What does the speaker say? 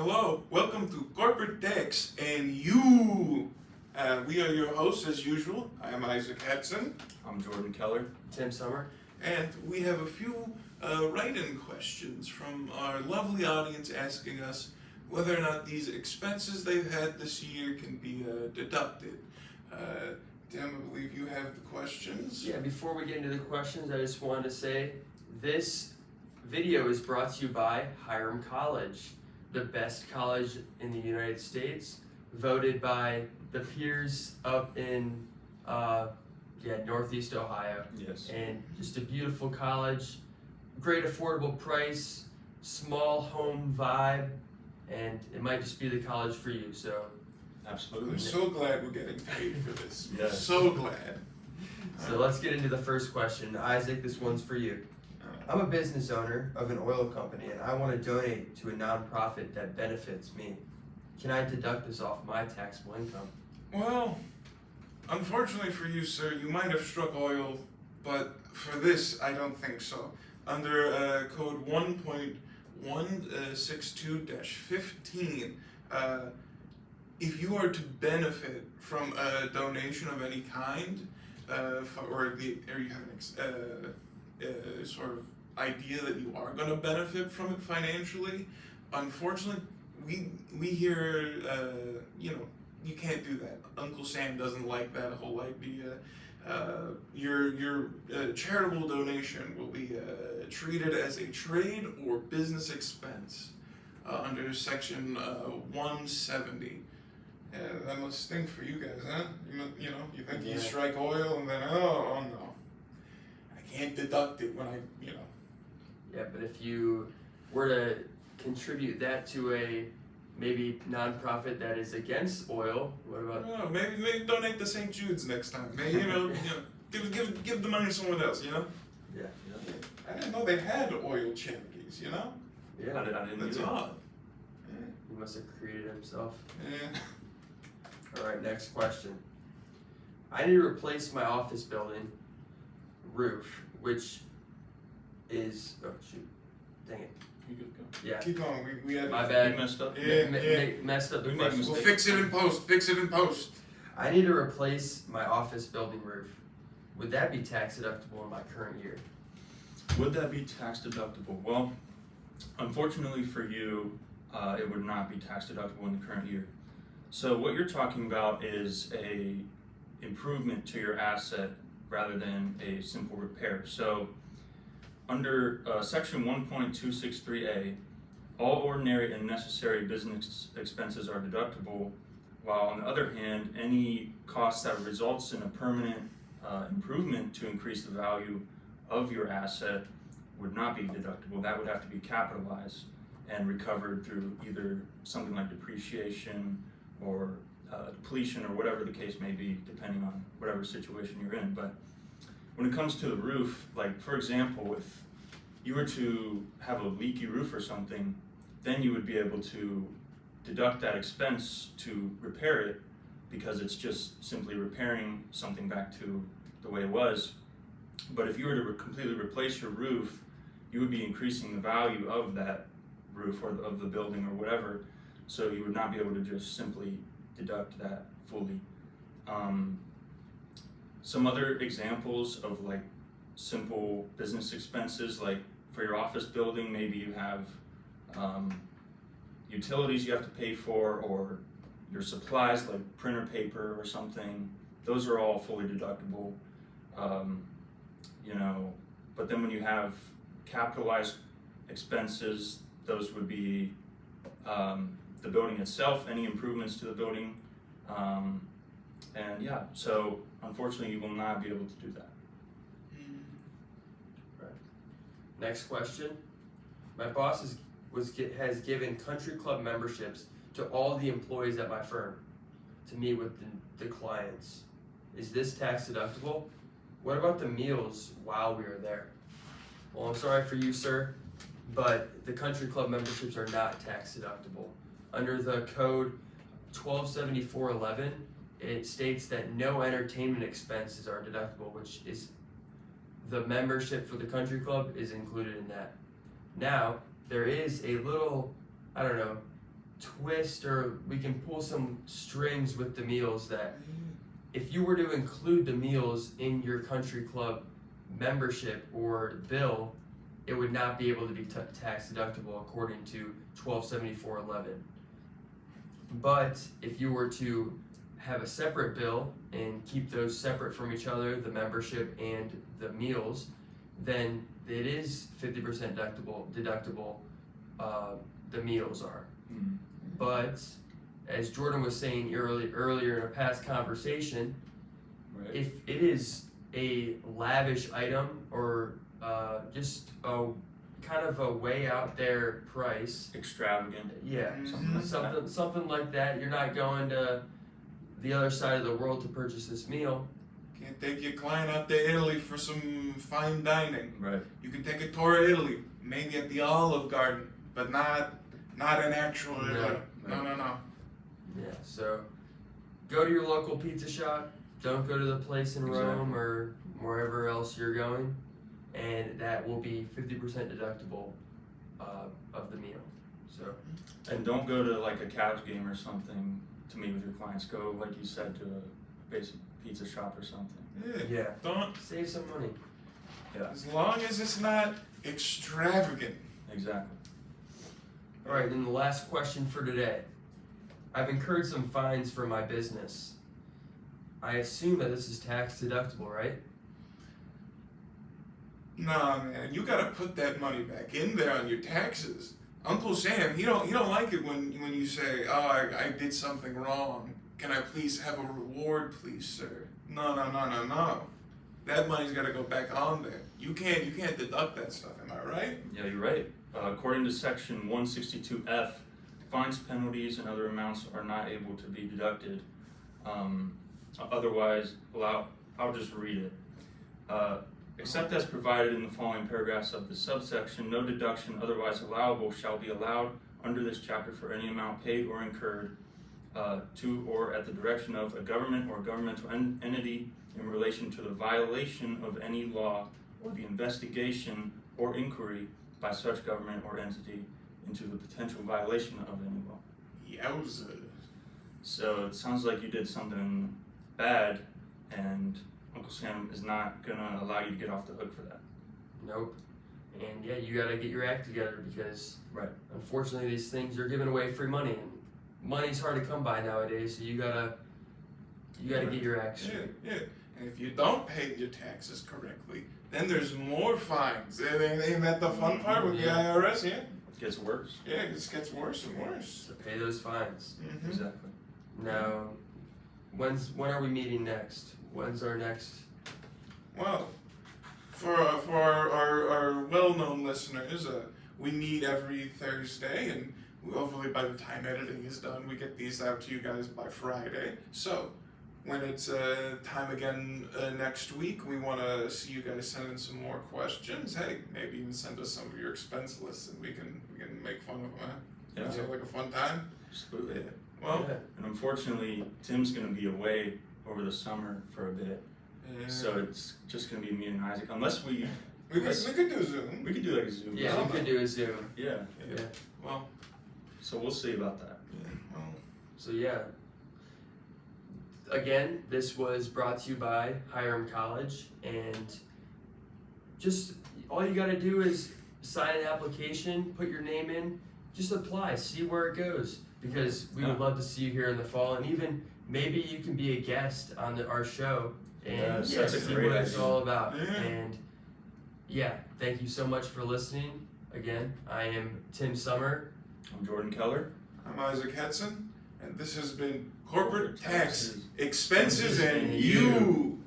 Hello, welcome to Corporate Tax and we are your hosts as usual. I am Isaac Hetson, I'm Jordan Keller. Tim Summer. and we have a few write-in questions from our lovely audience asking us whether or not these expenses they've had this year can be deducted. Tim, I believe you have the questions. Yeah, before we get into the questions, I just wanted to say this video is brought to you by Hiram College, the best college in the United States, voted by the peers up in Northeast Ohio. Yes. And just a beautiful college, great affordable price, small home vibe, and it might just be the college for you. So Absolutely. I'm so glad we're getting paid for this. Yes. So glad. let's get into the first question. Isaac, this one's for you. I'm a business owner of an oil company and I want to donate to a nonprofit that benefits me. Can I deduct this off my taxable income? Well, unfortunately for you, sir, you might have struck oil, but for this, I don't think so. Under code 1.162-15, if you are to benefit from a donation of any kind, or you have an sort of idea that you are going to benefit from it financially, unfortunately, we hear, you can't do that. Uncle Sam doesn't like that whole idea. Your charitable donation will be treated as a trade or business expense under section 170. That must stink for you guys, huh? You think you strike oil and then oh no, I can't deduct it when Yeah, but if you were to contribute that to a maybe nonprofit that is against oil, what about? Oh, maybe donate to St. Jude's next time. Maybe give the money to someone else. Yeah. I didn't know they had oil charities. Yeah. I didn't That's either. odd. He must have created himself. Yeah. All right, next question. I need to replace my office building roof, which is dang it. You could go. Yeah, Keep going. We had. my You bad. messed up. Yeah. Messed up the We made question. We'll fix it in post. Fix it in post. I need to replace my office building roof. Would that be tax deductible in my current year? Would that be tax deductible? Well, unfortunately for you, it would not be tax deductible in the current year. So what you're talking about is a improvement to your asset rather than a simple repair. So under section 1.263A, all ordinary and necessary business expenses are deductible, while on the other hand, any cost that results in a permanent improvement to increase the value of your asset would not be deductible. That would have to be capitalized and recovered through either something like depreciation or depletion or whatever the case may be, depending on whatever situation you're in. But when it comes to the roof, like for example, if you were to have a leaky roof or something, then you would be able to deduct that expense to repair it because it's just simply repairing something back to the way it was. But if you were to completely replace your roof, you would be increasing the value of that roof or of the building or whatever, so you would not be able to just simply deduct that fully. Some other examples of like simple business expenses, like for your office building, maybe you have utilities you have to pay for, or your supplies like printer paper or something. Those are all fully deductible. But then when you have capitalized expenses, those would be the building itself, any improvements to the building, so unfortunately you will not be able to do that. Next question. My boss has given country club memberships to all the employees at my firm to meet with the clients. Is this tax deductible? What about the meals while we are there? Well, I'm sorry for you, sir, but the country club memberships are not tax deductible. Under the code 127411, it states that no entertainment expenses are deductible, which is the membership for the country club is included in that. Now, there is a little, twist or we can pull some strings with the meals that if you were to include the meals in your country club membership or bill, it would not be able to be tax deductible according to 1274.11. But if you were to have a separate bill and keep those separate from each other, the membership and the meals, then it is 50% deductible. The meals are. Mhm. But as Jordan was saying earlier in a past conversation, Right. if it is a lavish item or just a kind of a way out there price, Extravagant. yeah, Mhm. something like that. You're not going to the other side of the world to purchase this meal. Can't take your client out to Italy for some fine dining. Right. You can take a tour of Italy, maybe at the Olive Garden, but not an actual No. Italy. No. Yeah, so go to your local pizza shop. Don't go to the place in Rome Exactly. or wherever else you're going, and that will be 50% deductible of the meal. So And don't go to like a Cavs game or something to meet with your clients. Go, like you said, to a basic pizza shop or something. Yeah. yeah, Don't. save some money. As long as it's not extravagant. Exactly. All right, then the last question for today. I've incurred some fines for my business. I assume that this is tax deductible, right? Nah, man, you gotta put that money back in there on your taxes. Uncle Sam, he don't like it when you say, "Oh, I did something wrong. Can I please have a reward, please, sir?" No. That money's gotta go back on there. You can't deduct that stuff. Am I right? Yeah, you're right. According to Section 162F, fines, penalties, and other amounts are not able to be deducted. Otherwise, I'll just read it. Except as provided in the following paragraphs of the subsection, no deduction otherwise allowable shall be allowed under this chapter for any amount paid or incurred to or at the direction of a government or governmental entity in relation to the violation of any law or the investigation or inquiry by such government or entity into the potential violation of any law. Yowza. So it sounds like you did something bad, and Uncle Sam is not gonna allow you to get off the hook for that. Nope. And yeah, you gotta get your act together because Right. unfortunately these things are giving away free money and money's hard to come by nowadays, so you gotta get your act straight. Yeah. And if you don't pay your taxes correctly, then there's more fines. Ain't that the fun part with the Yeah. IRS? Yeah. It gets worse. Yeah, it just gets worse and worse. So pay those fines. Mm-hmm. Exactly. Now, when are we meeting next? When's our next? Well, for our well-known listeners, we meet every Thursday, and hopefully by the time editing is done, we get these out to you guys by Friday. So, when it's time again next week, we want to see you guys send in some more questions. Hey, maybe even send us some of your expense lists, and we can make fun of them. Huh? Yeah. Sound like a fun time? Absolutely. Well, Yeah. And unfortunately, Tim's gonna be away over the summer for a bit, so it's just gonna be me and Isaac. Unless we we could do Zoom. could do like a Zoom. Yeah, we could do a Zoom. Yeah. Yeah. Well, So we'll see about that. yeah, well. So yeah. Again, this was brought to you by Hiram College, and just all you gotta do is sign an application, put your name in, just apply, see where it goes. Because we would Yeah. love to see you here in the fall, and even maybe you can be a guest on our show and Yes, that's a see great what it's idea. all about. Yeah. And yeah, thank you so much for listening. Again, I am Tim Summer. I'm Jordan Keller. I'm Isaac Hetson, and this has been Corporate Tax Taxes. Expenses and You.